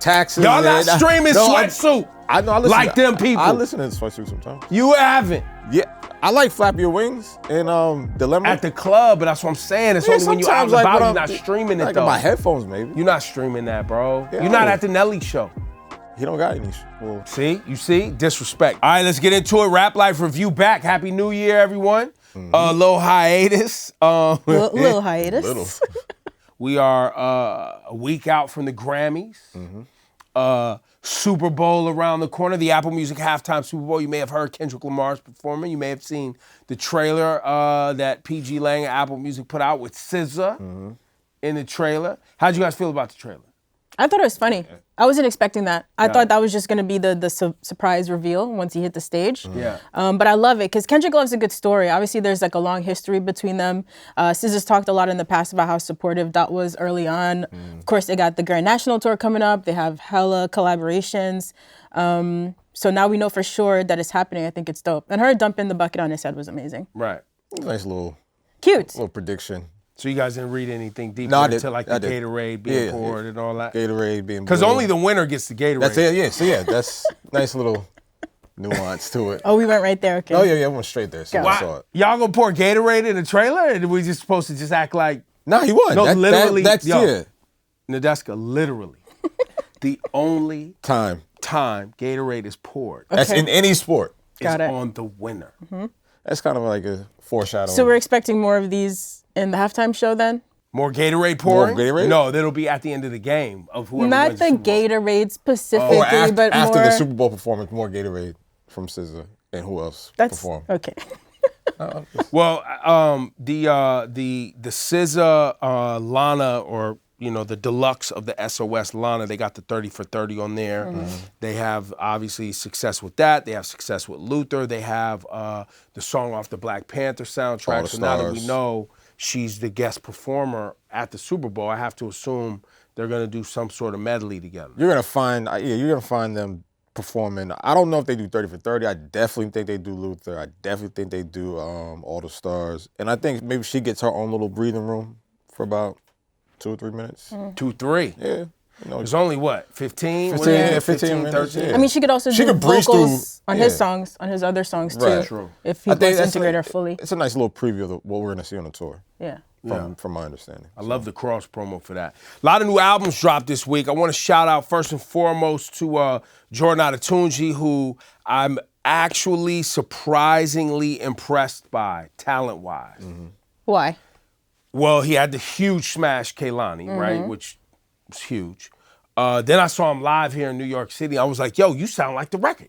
taxes. Y'all not streaming Sweatsuit. I know. I listen like them people. I listen to Sweatsuit sometimes. You haven't. Yeah, I like Flap Your Wings and Dilemma. At the club, but that's what I'm saying. It's only when you out and about, you're not streaming it, like though. my headphones, maybe. You're not streaming that, bro. Yeah, you're not at the Nelly show. He don't got any. Well, See? You see? Disrespect. All right, let's get into it. Rap Life Review back. Happy New Year, everyone. Little hiatus. Little hiatus. Little. We are a week out from the Grammys. Super Bowl around the corner. The Apple Music halftime Super Bowl. You may have heard Kendrick Lamar's performing. You may have seen the trailer that PG Lang and Apple Music put out with SZA in the trailer. How'd you guys feel about the trailer? I thought it was funny. I wasn't expecting that. I thought that was just going to be the surprise reveal once he hit the stage. Yeah. But I love it because Kendrick loves a good story. Obviously, there's like a long history between them. SZA's talked a lot in the past about how supportive Dot was early on. Of course, they got the Grand National Tour coming up. They have hella collaborations. So now we know for sure that it's happening. I think it's dope. And her dumping the bucket on his head was amazing. Right. Nice little Cute. little prediction. So you guys didn't read anything deeper into like the Gatorade being poured and all that? Gatorade being poured. Because only the winner gets the Gatorade. That's it, yeah. So yeah, that's nice little nuance to it. Oh, we went right there, okay. Oh yeah, I went straight there. So I saw it. Y'all gonna pour Gatorade in the trailer? Or did we just supposed to just act like... Nah, he won. No, literally. That's yeah. Nadeska, literally. The only time Gatorade is poured. That's in any sport. Got is it. on the winner. That's kind of like a foreshadowing. So we're expecting more of these in the halftime show then? More Gatorade pouring? More Gatorade? No, that'll be at the end of the game of whoever Not wins the Super Bowl. Gatorade specifically, or after, but after more... the Super Bowl performance, more Gatorade from SZA and who else performed. Okay. Well, the SZA Lana, or the deluxe of the SOS Lana, they got the 30 for 30 on there. They have obviously success with that. They have success with Luther. They have the song off the Black Panther soundtrack. So now that we know she's the guest performer at the Super Bowl, I have to assume they're gonna do some sort of medley together. You're gonna find them performing. I don't know if they do 30 for 30. I definitely think they do Luther. I definitely think they do All the Stars. And I think maybe she gets her own little breathing room for about 2 or 3 minutes. 2, 3. Yeah. There's only what, 15? 15 minutes. 13? Yeah. I mean, she could also do breeze vocals through, on his songs, on his other songs too. Right. True. If he wants to integrate her fully. It's a nice little preview of what we're gonna see on the tour. Yeah. From my understanding. I love the cross promo for that. A lot of new albums dropped this week. I want to shout out first and foremost to Jordan Adetunji, who I'm actually surprisingly impressed by, talent-wise. Why? Well, he had the huge smash Kehlani, right, which was huge. Then I saw him live here in New York City. I was like, yo, you sound like the record.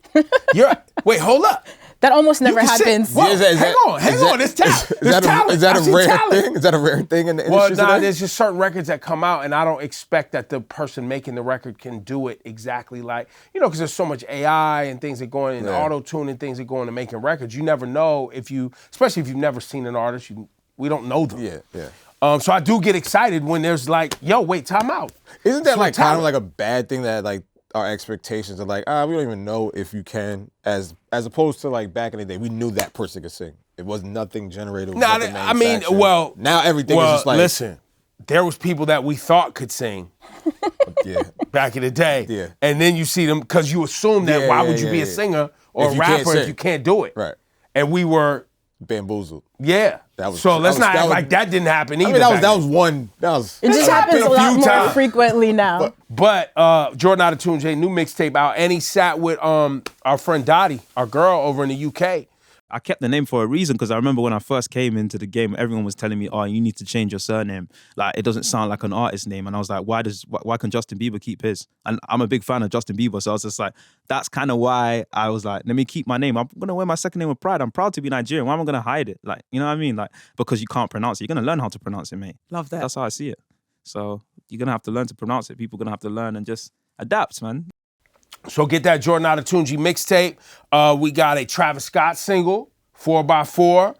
Wait, hold up. That almost never can sing. happens. Whoa, hang on. There's talent. Is that a rare thing? Is that a rare thing in the industry today? There's just certain records that come out, and I don't expect that the person making the record can do it exactly like, because there's so much AI and things that go in, auto-tune and things that go into making records. You never know especially if you've never seen an artist, we don't know them. Yeah. So I do get excited when there's like, yo, wait, time out. Isn't that like kind of like a bad thing that like our expectations are like, we don't even know if you can, as opposed to like back in the day, we knew that person could sing. It was nothing generated. Now everything is just like, listen, there was people that we thought could sing. Back in the day. Yeah. And then you see them, because you assume that why would you be a singer or a rapper if you can't do it? Right. And we were bambboozled. Yeah. Let's not act like that didn't happen either. I mean, that was one. It just happens a lot more frequently now. But Jordan Adetunji, new mixtape out, and he sat with our friend Dottie, our girl over in the UK. I kept the name for a reason, because I remember when I first came into the game, everyone was telling me, you need to change your surname. Like, it doesn't sound like an artist name. And I was like, why can Justin Bieber keep his? And I'm a big fan of Justin Bieber, so I was just like, that's kind of why I was like, let me keep my name. I'm going to wear my second name with pride. I'm proud to be Nigerian. Why am I going to hide it? Like, you know what I mean? Like, because you can't pronounce it. You're going to learn how to pronounce it, mate. Love that. That's how I see it. So you're going to have to learn to pronounce it. People are going to have to learn and just adapt, man. So get that Jordan Adetunji mixtape. We got a Travis Scott single, 4x4,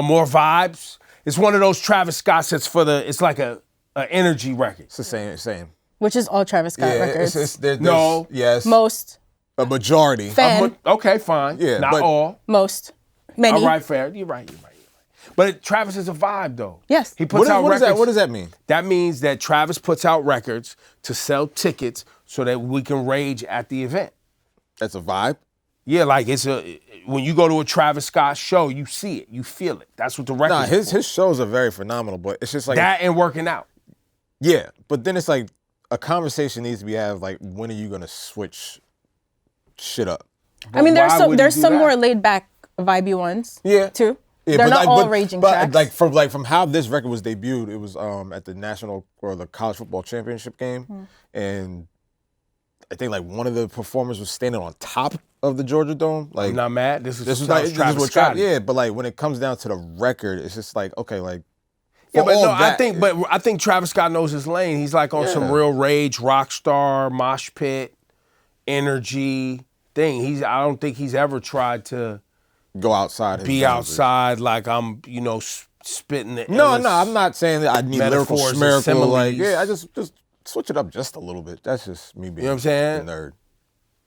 more vibes. It's one of those Travis Scott sets it's like a energy record. It's the same. Which is all Travis Scott records. No. Yes. Most. A majority. Fan. Okay, fine. Yeah, not all. Most. Many. All right, fair. You're right. But Travis is a vibe, though. Yes. He puts out records. What does that mean? That means that Travis puts out records to sell tickets so that we can rage at the event. That's a vibe. Yeah, like when you go to a Travis Scott show, you see it, you feel it. That's what the record. Nah, his shows are very phenomenal, but it's just like that and working out. Yeah, but then it's like a conversation needs to be had. Like, when are you gonna switch shit up? I mean, why would there's you do some that? more laid back, vibey ones. Yeah. Too. Yeah, They're but not all raging tracks. From how this record was debuted, it was at the national or the college football championship game, and I think like one of the performers was standing on top of the Georgia Dome. Like, I'm not mad. This is Travis what Scott. Yeah, but like when it comes down to the record, it's just like, okay, like. Yeah, but no, I think Travis Scott knows his lane. He's like on some real rage, rock star, mosh pit, energy thing. I don't think he's ever tried to go outside. His be boundaries. outside like I'm, spitting the. No, I'm not saying that I need lyrical metaphors and miracle. Like, similes. I just switch it up just a little bit. That's just me being. You know what I'm saying? A nerd.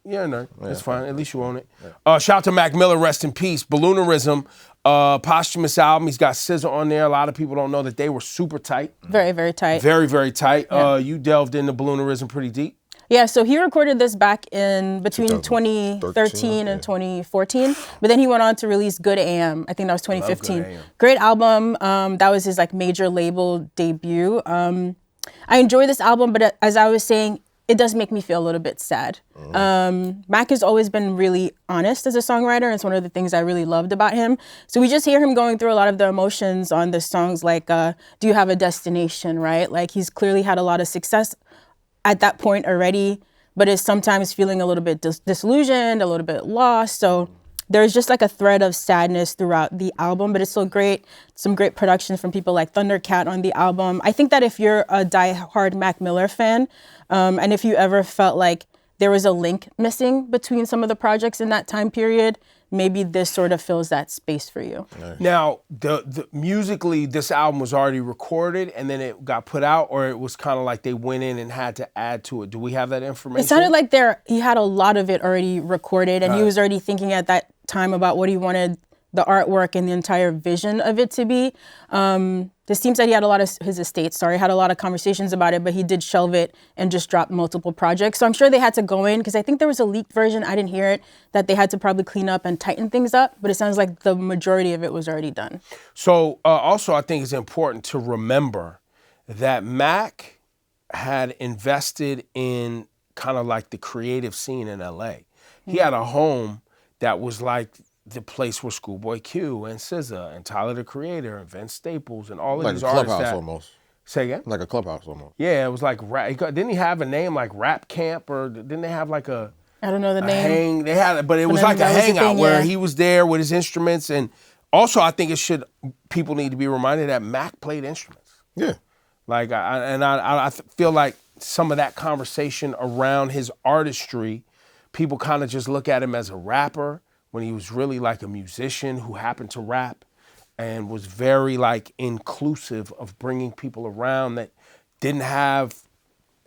Yeah, nerd. That's fine. At least you own it. Shout out to Mac Miller, rest in peace. Balloonerism, posthumous album. He's got SZA on there. A lot of people don't know that they were super tight. Very, very tight. Very, very tight. You delved into Balloonerism pretty deep. Yeah, so he recorded this back in between 2013 and 2014, but then he went on to release Good AM. I think that was 2015. Great album. That was his like major label debut. I enjoy this album, but as I was saying, it does make me feel a little bit sad. Mac has always been really honest as a songwriter, and it's one of the things I really loved about him. So we just hear him going through a lot of the emotions on the songs like Do You Have a Destination, right? Like he's clearly had a lot of success at that point already, but is sometimes feeling a little bit disillusioned, a little bit lost. So there's just like a thread of sadness throughout the album, but it's still great. Some great production from people like Thundercat on the album. I think that if you're a diehard Mac Miller fan, and if you ever felt like there was a link missing between some of the projects in that time period, maybe this sort of fills that space for you. Nice. Now, the musically, this album was already recorded and then it got put out, or it was kind of like they went in and had to add to it. Do we have that information? It sounded like he had a lot of it already recorded, and he was already thinking at that time about what he wanted the artwork and the entire vision of it to be. This seems that he had a lot of his estate, had a lot of conversations about it, but he did shelve it and just drop multiple projects. So I'm sure they had to go in, because I think there was a leaked version, I didn't hear it, that they had to probably clean up and tighten things up, but it sounds like the majority of it was already done. So also I think it's important to remember that Mac had invested in kind of like the creative scene in LA. He had a home that was like the place where Schoolboy Q and SZA and Tyler the Creator and Vince Staples and all of these artists. Like a clubhouse almost. Say again? Like a clubhouse almost. Yeah, it was like didn't he have a name like Rap Camp, or didn't they have like a? I don't know the name. They had, but it was like a hangout where he was there with his instruments, and also I think people need to be reminded that Mac played instruments. Yeah. Like I feel like some of that conversation around his artistry, people kind of just look at him as a rapper, when he was really like a musician who happened to rap and was very like inclusive of bringing people around that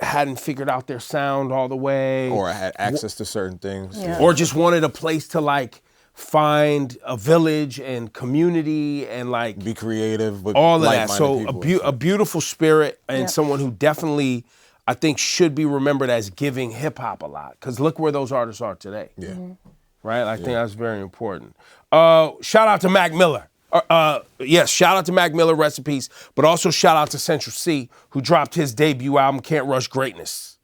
hadn't figured out their sound all the way. Or had access to certain things. Yeah. Or just wanted a place to like find a village and community and like be creative with all of that. like-minded So people. a beautiful spirit and someone who definitely, I think, should be remembered as giving hip hop a lot. Because look where those artists are today. Yeah. Right? I think that's very important. Shout out to Mac Miller. Yes, shout out to Mac Miller, rest in peace. But also shout out to Central Cee, who dropped his debut album, Can't Rush Greatness.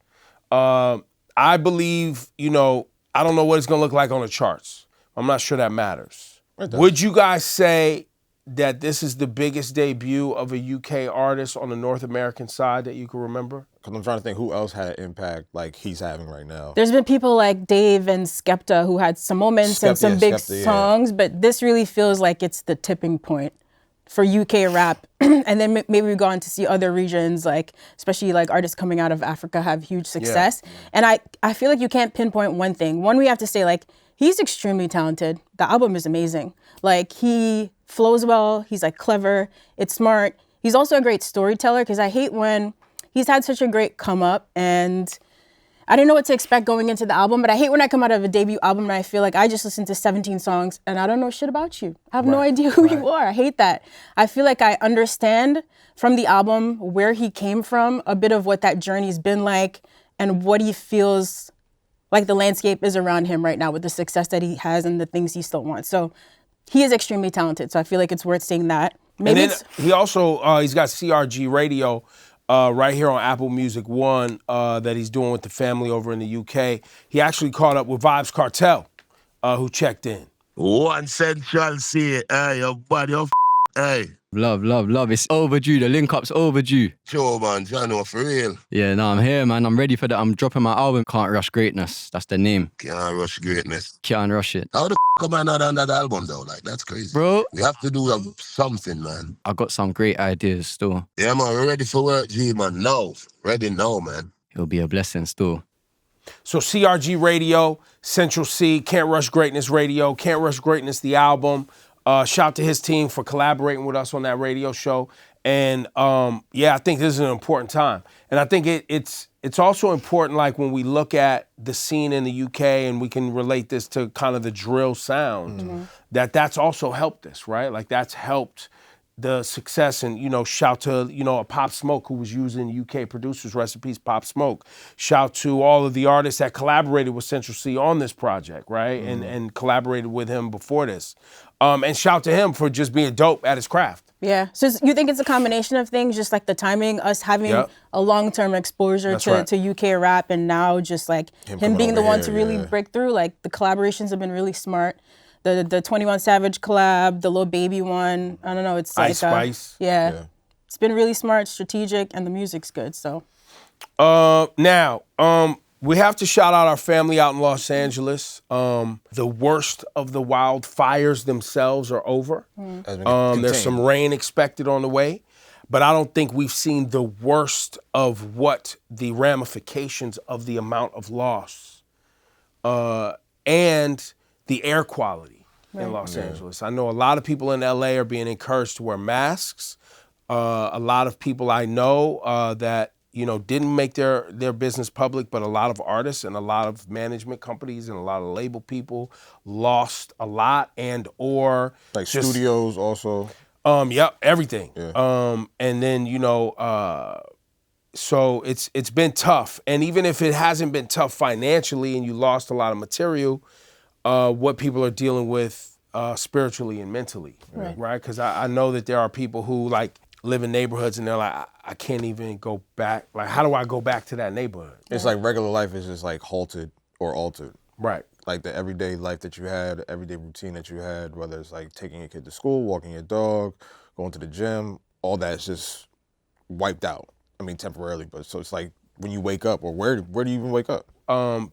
I believe, I don't know what it's going to look like on the charts. I'm not sure that matters. Would you guys say that this is the biggest debut of a UK artist on the North American side that you can remember? Because I'm trying to think who else had impact like he's having right now. There's been people like Dave and Skepta who had some moments and some big songs, but this really feels like it's the tipping point for UK rap. And then maybe we go on to see other regions, like especially like artists coming out of Africa have huge success. Yeah. And I feel like you can't pinpoint one thing. One, we have to say like, he's extremely talented. The album is amazing. Like he flows well, he's like clever, it's smart. He's also a great storyteller, because I hate when he's had such a great come up and I didn't know what to expect going into the album, but I hate when I come out of a debut album and I feel like I just listened to 17 songs and I don't know shit about you. I have no idea who you are. I hate that. I feel like I understand from the album where he came from, a bit of what that journey's been like, and what he feels like the landscape is around him right now with the success that he has and the things he still wants. So he is extremely talented. So I feel like it's worth saying that. Maybe and then he also, he's got CRG Radio right here on Apple Music One that he's doing with the family over in the UK. He actually caught up with Vibes Cartel, who checked in. One Central Cee, hey, your body, hey. Love. It's overdue. The link up's overdue. Sure, man. I know for real. Yeah, no, I'm here, man. I'm ready for that. I'm dropping my album. Can't Rush Greatness. That's the name. Can't rush greatness. Can't rush it. How the am I not on that album, though? Like, that's crazy. Bro, We have to do something, man. I got some great ideas still. Yeah, man. We're ready for work, G, man. No. Ready now, man. It'll be a blessing still. So CRG Radio, Central Cee, Can't Rush Greatness Radio, Can't Rush Greatness, the album. Shout to his team for collaborating with us on that radio show. And I think this is an important time. And I think it's also important, like when we look at the scene in the UK and we can relate this to kind of the drill sound, that's also helped us, right? Like that's helped the success. And, shout to, a Pop Smoke who was using UK producers' recipes, Pop Smoke. Shout to all of the artists that collaborated with Central Cee on this project, right? And collaborated with him before this. And shout to him for just being dope at his craft. Yeah. So you think it's a combination of things, just like the timing, us having a long-term exposure to UK rap, and now just like him being the one to really break through. Like the collaborations have been really smart. The 21 Savage collab, the Lil Baby one. I don't know. It's Ice Spice. Yeah. It's been really smart, strategic, and the music's good. So. Now, we have to shout out our family out in Los Angeles. The worst of the wildfires themselves are over. There's some rain expected on the way, but I don't think we've seen the worst of what the ramifications of the amount of loss and the air quality in Los Angeles. I know a lot of people in LA are being encouraged to wear masks. A lot of people I know that didn't make their business public, but a lot of artists and a lot of management companies and a lot of label people lost a lot and or like just, studios also. Yep, everything. Yeah. And then, so it's been tough. And even if it hasn't been tough financially and you lost a lot of material, what people are dealing with spiritually and mentally, right? Because I know that there are people who like live in neighborhoods and they're like, I can't even go back. Like, how do I go back to that neighborhood? It's like regular life is just like halted or altered. Right. Like the everyday life that you had, the everyday routine that you had, whether it's like taking your kid to school, walking your dog, going to the gym, all that's just wiped out. I mean, temporarily, but so it's like when you wake up, or where do you even wake up?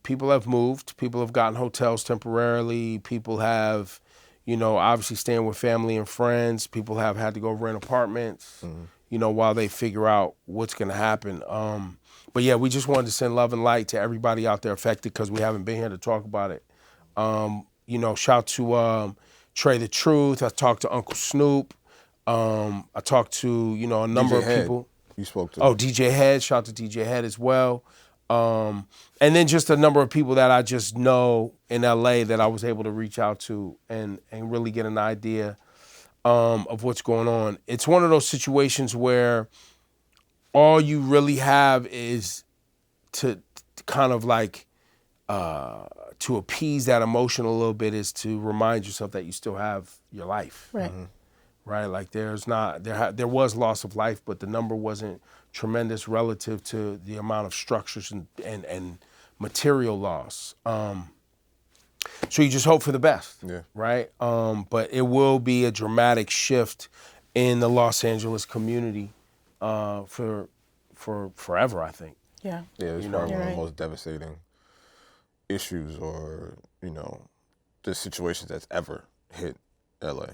People have moved. People have gotten hotels temporarily. People have, obviously staying with family and friends. People have had to go rent apartments, while they figure out what's going to happen. But yeah, we just wanted to send love and light to everybody out there affected because we haven't been here to talk about it. Shout to Trey the Truth. I talked to Uncle Snoop. I talked to, a number of people. You spoke to. Oh, DJ Head. Shout to DJ Head as well. And then just a number of people that I just know in LA that I was able to reach out to and really get an idea of what's going on. It's one of those situations where all you really have is to kind of like to appease that emotion a little bit is to remind yourself that you still have your life. Right. Right, like there was loss of life, but the number wasn't tremendous relative to the amount of structures and material loss. So you just hope for the best, right? But it will be a dramatic shift in the Los Angeles community for forever, I think. Yeah. Yeah, it's probably one of the most devastating issues or, just situations that's ever hit LA.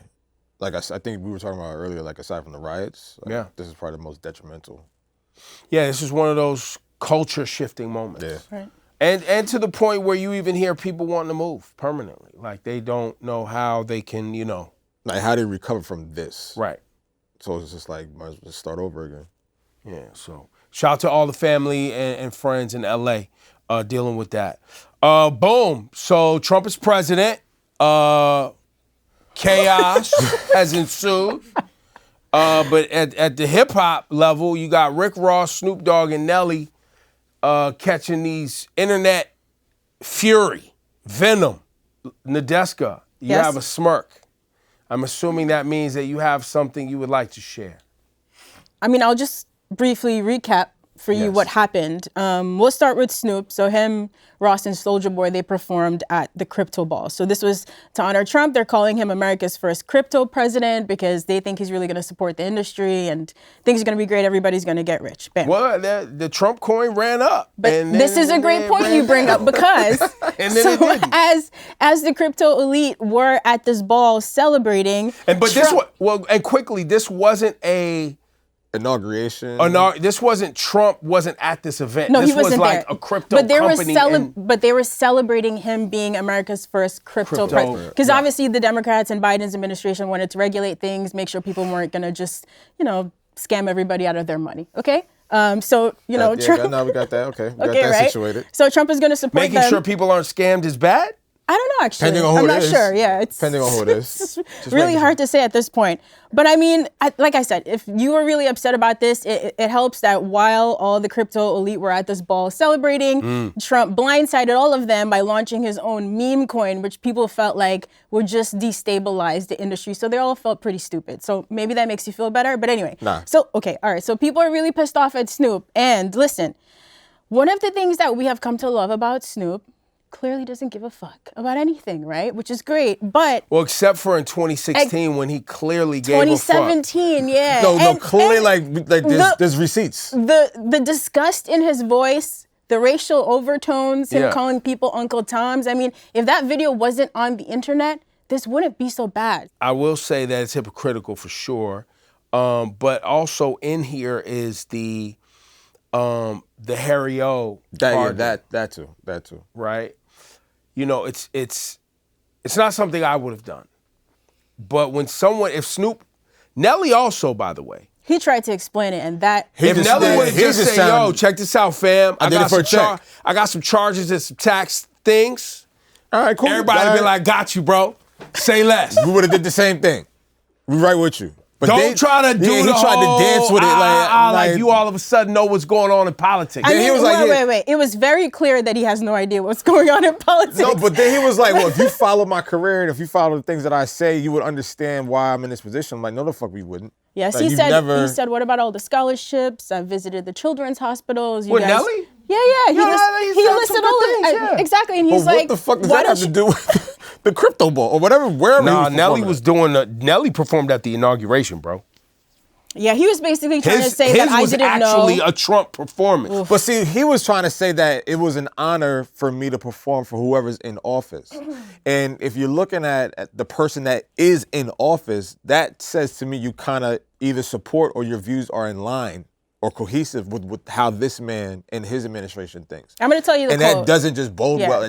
Like I think we were talking about earlier, like aside from the riots, this is probably the most detrimental. Yeah, this is one of those culture shifting moments. Yeah. Right. And to the point where you even hear people wanting to move permanently. Like they don't know how they can, Like how do you recover from this? Right. So it's just like, might as well start over again. Yeah, so shout out to all the family and friends in LA dealing with that. Boom. So Trump is president. Chaos has ensued. But at the hip hop level, you got Rick Ross, Snoop Dogg, and Nelly catching these internet fury, venom. Nadeska, you Yes? have a smirk. I'm assuming that means that you have something you would like to share. I mean, I'll just briefly recap for you Yes. what happened. We'll start with Snoop. So him, Ross, and Soulja Boy, they performed at the Crypto Ball. So this was to honor Trump. They're calling him America's first crypto president because they think he's really going to support the industry and things are going to be great. Everybody's going to get rich. Bam. Well, the Trump coin ran up. But and this then is a great it point ran you bring down. up because And then it didn't. as the crypto elite were at this ball celebrating, And but this Trump- was and quickly, this wasn't a Inauguration. this wasn't Trump wasn't at this event. No, this he wasn't was like there. a crypto but they company. but they were celebrating him being America's first crypto president. Because yeah. obviously the Democrats and Biden's administration wanted to regulate things, make sure people weren't going to just, scam everybody out of their money. Okay? So, Trump. Now we got that. Okay, we got Okay, that right? situated. So Trump is going to support making them. sure people aren't scammed is bad. I don't know, actually. Depending on who I'm it not is. sure. Yeah, it's Depending on who it is. it's really hard to say at this point. But I mean, like I said, if you were really upset about this, it helps that while all the crypto elite were at this ball celebrating, Trump blindsided all of them by launching his own meme coin, which people felt like would just destabilize the industry. So they all felt pretty stupid. So maybe that makes you feel better. But anyway, Nah. So, okay, all right. So people are really pissed off at Snoop. And listen, one of the things that we have come to love about Snoop clearly doesn't give a fuck about anything, right? Which is great, but Well, except for in 2016 when he clearly gave a fuck. 2017, yeah. No, clearly, and like there's receipts. the disgust in his voice, the racial overtones, him Yeah. calling people Uncle Toms. I mean, if that video wasn't on the internet, this wouldn't be so bad. I will say that it's hypocritical for sure, but also in here is the Harry O. pardon, That too. right? It's not something I would have done. But when if Snoop, Nelly also, by the way, He tried to explain it, and that He if just- Nelly yeah, would have he just just said, "Yo, sound- check this out, fam. I did it for a check." I got some charges and some tax things." All right, cool. Everybody All be right. like, "Got you, bro. Say less." we would have did the same thing. We right with you. But Don't try to do he the tried whole, to dance with it like you all of a sudden know what's going on in politics. I Then he mean, was like, wait. It was very clear that he has no idea what's going on in politics. No, but then he was like, well, if you follow my career and if you follow the things that I say, you would understand why I'm in this position. I'm like, no, the fuck we wouldn't. Yes, Like, he you've said. never- He said, "What about all the scholarships? I visited the children's hospitals." You With guys, Nelly? Yeah. He Yeah, listed he said some listed good all things, of yeah. exactly, and But he's what like, the fuck does "Why that have don't to do with the crypto ball or whatever? Wherever he Nah, was Nelly performing was at. Nelly performed at the inauguration, bro. Yeah, he was basically trying to His say that I was didn't actually know. a Trump performance. But see, he was trying to say that it was an honor for me to perform for whoever's in office. And if you're looking at the person that is in office, that says to me you kind of either support or your views are in line or cohesive with how this man and his administration thinks. I'm going to tell you the And quote. that doesn't just bode Yeah. well.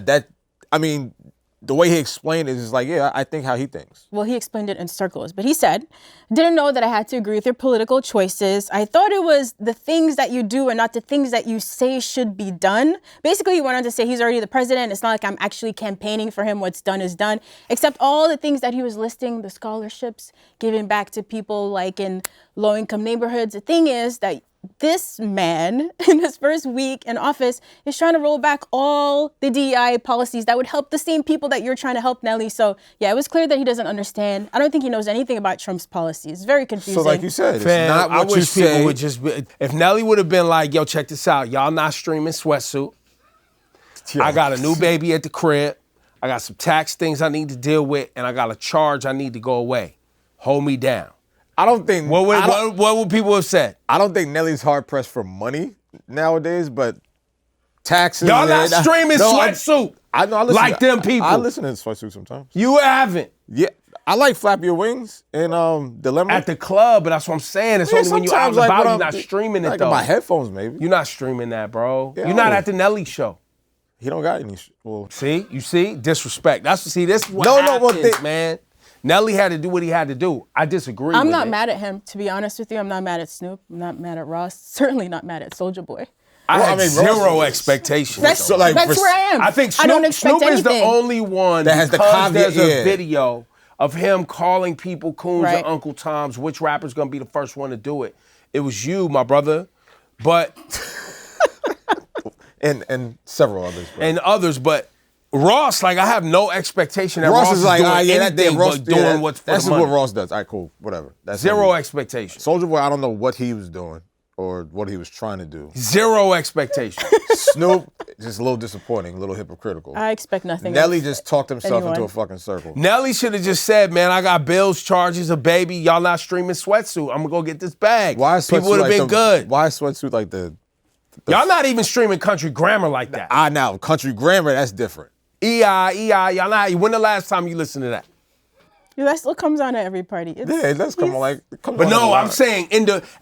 The way he explained it is like, yeah, I think how he thinks. Well, he explained it in circles, but he said, "Didn't know that I had to agree with your political choices. I thought it was the things that you do and not the things that you say should be done." Basically, he went on to say he's already the president. It's not like I'm actually campaigning for him. What's done is done, except all the things that he was listing, the scholarships, giving back to people like in low-income neighborhoods. The thing is that this man, in his first week in office, is trying to roll back all the DEI policies that would help the same people that you're trying to help, Nelly. So, yeah, it was clear that he doesn't understand. I don't think he knows anything about Trump's policies. It's very confusing. So like you said, it's Fam, not I what you wish people say. would just be, if Nelly would have been like, "Yo, check this out. Y'all not streaming Sweatsuit. I got a new baby at the crib. I got some tax things I need to deal with, and I got a charge I need to go away. Hold me down." I don't think What would people have said? I don't think Nelly's hard pressed for money nowadays, but taxes. Y'all not and- streaming No, Sweatsuit I know. I listen, like them people. I listen to Sweatsuit sometimes. You haven't. Yeah, I like Flap Your Wings and Dilemma. At the club, but that's what I'm saying. It's Yeah, only when you're out and sometimes, about, when you're I'm- not streaming it like though. in my headphones, maybe. You're not streaming that, bro. Yeah, You're not I at the Nelly show. He don't got any. Well, See? You see? Disrespect. This is what No, happens, man. Nelly had to do what he had to do. I disagree I'm with not it. mad at him, to be honest with you. I'm not mad at Snoop. I'm not mad at Ross. Certainly not mad at Soulja Boy. I had Ross zero is- expectations. That's, So, like, that's for- where I am. I think I don't expect Snoop is the anything. only one That has the because caveat, there's a yeah. video of him calling people coons Right. and Uncle Toms. Which rapper's gonna be the first one to do it? It was you, my brother. But And several others. Bro. and others, but Ross, like I have no expectation that Ross is like, doing yeah, anything Ross, but doing what's for that's the just money. what Ross does. All right, cool, whatever. That's Zero expectation. Soulja Boy, I don't know what he was doing or what he was trying to do. Zero expectation. Snoop, just a little disappointing, a little hypocritical. I expect nothing. Nelly of just talked himself anyone. into a fucking circle. Nelly should have just said, man, I got bills, charges, a baby. Y'all not streaming Sweatsuit. I'm going to go get this bag. Why is People Sweatsuit would have like been good. Why is Sweatsuit like the Y'all not even streaming Country Grammar like that. now country grammar? That's different. EI, y'all not. When the last time you listened to that? Yeah, that still comes on at every party. It's, Yeah, that's come on like. Come But on no, a lot. I'm saying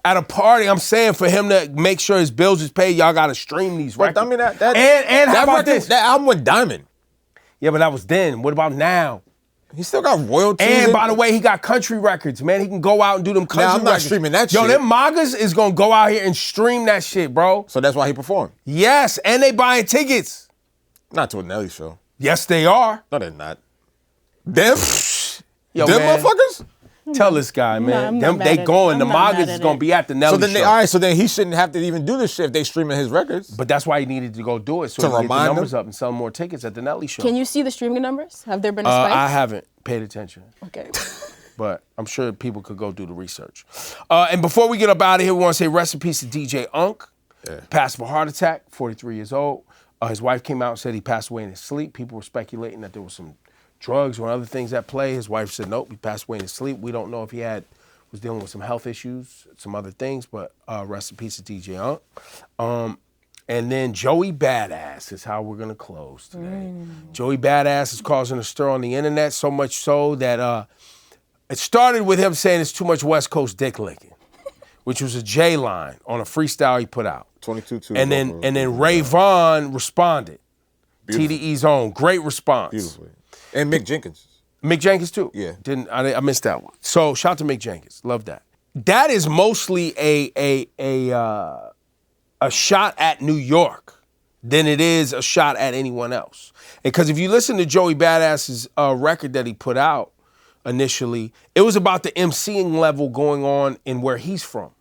at a party, I'm saying for him to make sure his bills is paid, y'all got to stream these But records. I mean that and how that about record, this? That album went diamond. Yeah, but that was then. What about now? He still got royalties. And by the way, he got country records, man. He can go out and do them country I'm not records. streaming that Yo, shit. them MAGAs is gonna go out here and stream that shit, bro. So that's why he performed. Yes, and they buying tickets. Not to a Nelly show. Yes, they are. No, they're not. Them, Yo, them man, motherfuckers. tell this guy, man. I'm not Them, mad they at going. it. The I'm not MAGAs mad is at gonna it. be at the Nelly So then, show. all right. So then he shouldn't have to even do this shit if they streaming his records. But that's why he needed to go do it so To he can get the remind numbers them? up and sell more tickets at the Nelly show. Can you see the streaming numbers? Have there been a spike? I haven't paid attention. Okay. But I'm sure people could go do the research. And before we get up out of here, we want to say rest in peace to DJ Unk. Passed of a heart attack, 43 years old. His wife came out and said he passed away in his sleep. People were speculating that there was some drugs or other things at play. His wife said, nope, he passed away in his sleep. We don't know if he was dealing with some health issues, some other things, but rest in peace to DJ Unk. And then Joey Badass is how we're going to close today. Joey Badass is causing a stir on the internet, so much so that it started with him saying it's too much West Coast dick licking, which was a J line on a freestyle he put out. 22-2. And then Ray Vaughn responded. TDE's own. Great response. Beautifully. And Mick Jenkins. Mick Jenkins too. Yeah. I missed that one. So shout out to Mick Jenkins. Love that. That is mostly a shot at New York than it is a shot at anyone else. Because if you listen to Joey Badass's record that he put out initially, it was about the MCing level going on in where he's from.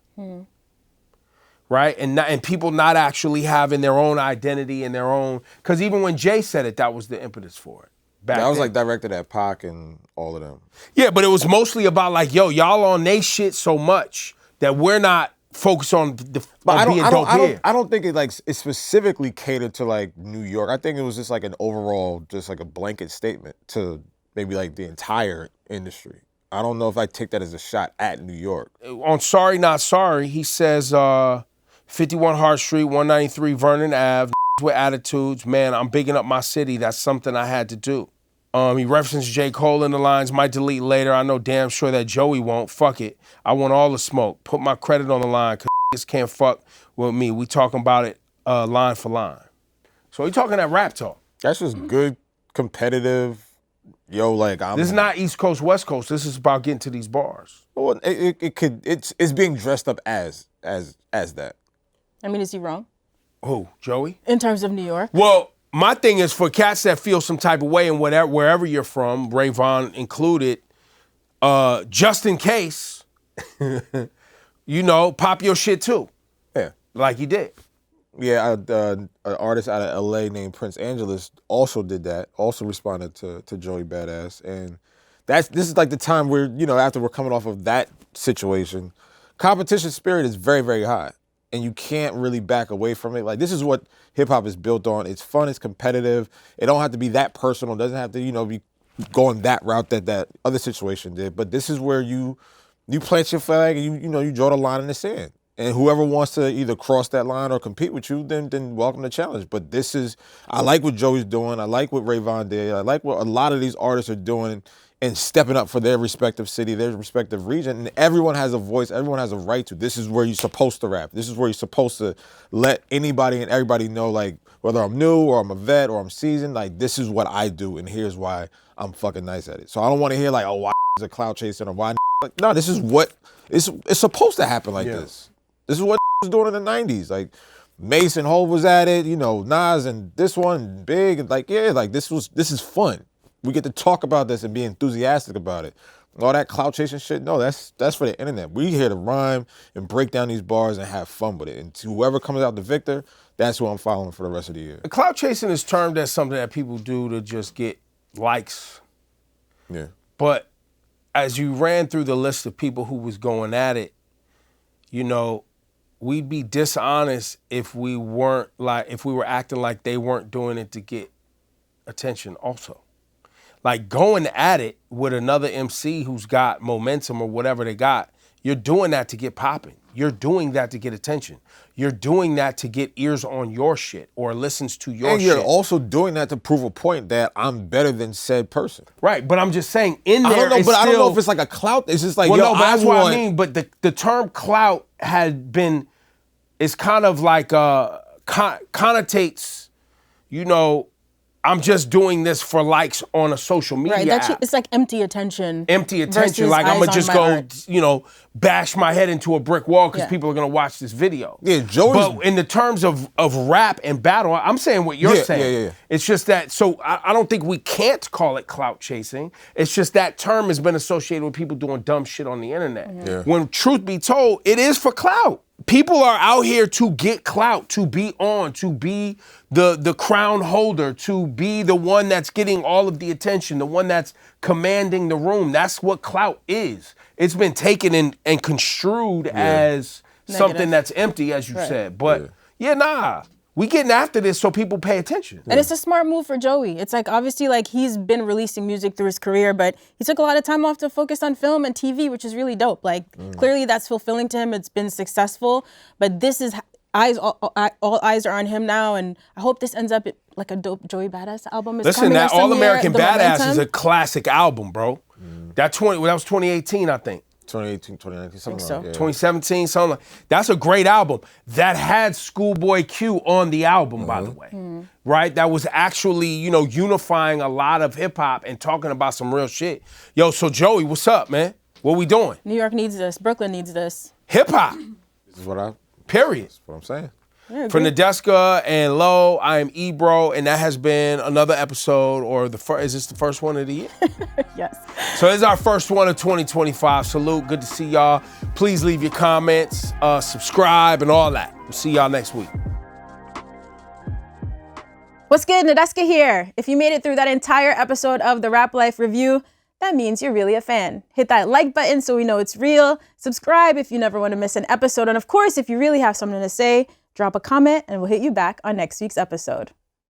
Right? And people not actually having their own identity and their own, because even when Jay said it, that was the impetus for it. Back That was then. like directed at Pac and all of them. Yeah, but it was mostly about like, yo, y'all on they shit so much that we're not focused on being dope here. I don't think it specifically catered to like New York. I think it was just like an overall, just like a blanket statement to maybe like the entire industry. I don't know if I take that as a shot at New York. On Sorry Not Sorry, he says 51 Hart Street, 193 Vernon Ave, with attitudes. Man, I'm bigging up my city. That's something I had to do. He references J. Cole in the lines, might delete later. I know damn sure that Joey won't. Fuck it. I want all the smoke. Put my credit on the line, because can't fuck with me. We talking about it line for line. So he talking that rap talk. That's just good, competitive. Yo, like This is not East Coast, West Coast. This is about getting to these bars. Well, it's being dressed up as that. I mean, is he wrong? Who, Joey? In terms of New York? Well, my thing is for cats that feel some type of way and wherever you're from, Ray Vaughn included, just in case, pop your shit too. Yeah. Like he did. Yeah, an artist out of L.A. named Prince Angelus also did that, also responded to Joey Badass. And this is like the time where, after we're coming off of that situation, competition spirit is very, very high. And you can't really back away from it. Like, this is what hip-hop is built on. It's fun, it's competitive. It don't have to be that personal. It doesn't have to, be going that route that other situation did. But this is where you plant your flag and you draw the line in the sand. And whoever wants to either cross that line or compete with you, then welcome the challenge. But I like what Joey's doing. I like what Ray Vaughn did. I like what a lot of these artists are doing and stepping up for their respective city, their respective region. And everyone has a voice. Everyone has a right to. This is where you're supposed to rap. This is where you're supposed to let anybody and everybody know, like, whether I'm new or I'm a vet or I'm seasoned, like, this is what I do and here's why I'm fucking nice at it. So I don't want to hear like, oh, why is a cloud chasing or why like, no, this is what it's supposed to happen like this. This is what was doing in the 90s. Like, Mason Hov was at it, Nas and this one, Big, and like, yeah, like this is fun. We get to talk about this and be enthusiastic about it. All that clout chasing shit, no, that's for the internet. We here to rhyme and break down these bars and have fun with it. And to whoever comes out the victor, that's who I'm following for the rest of the year. Clout chasing is termed as something that people do to just get likes. Yeah. But as you ran through the list of people who was going at it, you know, we'd be dishonest if we were acting like they weren't doing it to get attention also. Like going at it with another MC who's got momentum or whatever they got, you're doing that to get popping. You're doing that to get attention. You're doing that to get ears on your shit or listens to your shit. And you're also doing that to prove a point that I'm better than said person. Right, but I'm just saying in there I don't know, it's but still, I don't know if it's like a clout. It's just like, well, yo, no, but that's what I want... mean. But the term clout had been, it's kind of like connotates, you know, I'm just doing this for likes on a social media app. It's like empty attention. Empty attention, like I'm gonna just go, you know, bash my head into a brick wall because people are gonna watch this video. Yeah, Joey's... But in the terms of rap and battle, I'm saying what you're saying. Yeah. It's just that, so I don't think we can't call it clout chasing. It's just that term has been associated with people doing dumb shit on the internet. Yeah. When truth be told, it is for clout. People are out here to get clout, to be on, to be the crown holder, to be the one that's getting all of the attention, the one that's commanding the room. That's what clout is. It's been taken and construed as something that's empty, as you said. But we getting after this so people pay attention. And it's a smart move for Joey. It's like, obviously, like, he's been releasing music through his career, but he took a lot of time off to focus on film and TV, which is really dope. Like, clearly that's fulfilling to him. It's been successful, but this is all eyes are on him now, and I hope this ends up like a dope Joey Badass album. Listen, that All American Badass is a classic album, bro. That was 2018, I think. 2018, 2019, something so. like that. 2017, something like that's a great album. That had Schoolboy Q on the album, by the way. Right? That was actually, you know, unifying a lot of hip hop and talking about some real shit. Yo, so Joey, what's up, man? What we doing? New York needs this. Brooklyn needs this. Hip hop. This is what Period. That's what I'm saying. Yeah, For Nadeska and Low, I am Ebro, and that has been another episode, or is this the first one of the year? Yes. So this is our first one of 2025. Salute, good to see y'all. Please leave your comments, subscribe, and all that. We'll see y'all next week. What's good? Nadeska here. If you made it through that entire episode of the Rap Life Review, that means you're really a fan. Hit that like button so we know it's real. Subscribe if you never want to miss an episode. And of course, if you really have something to say, drop a comment and we'll hit you back on next week's episode.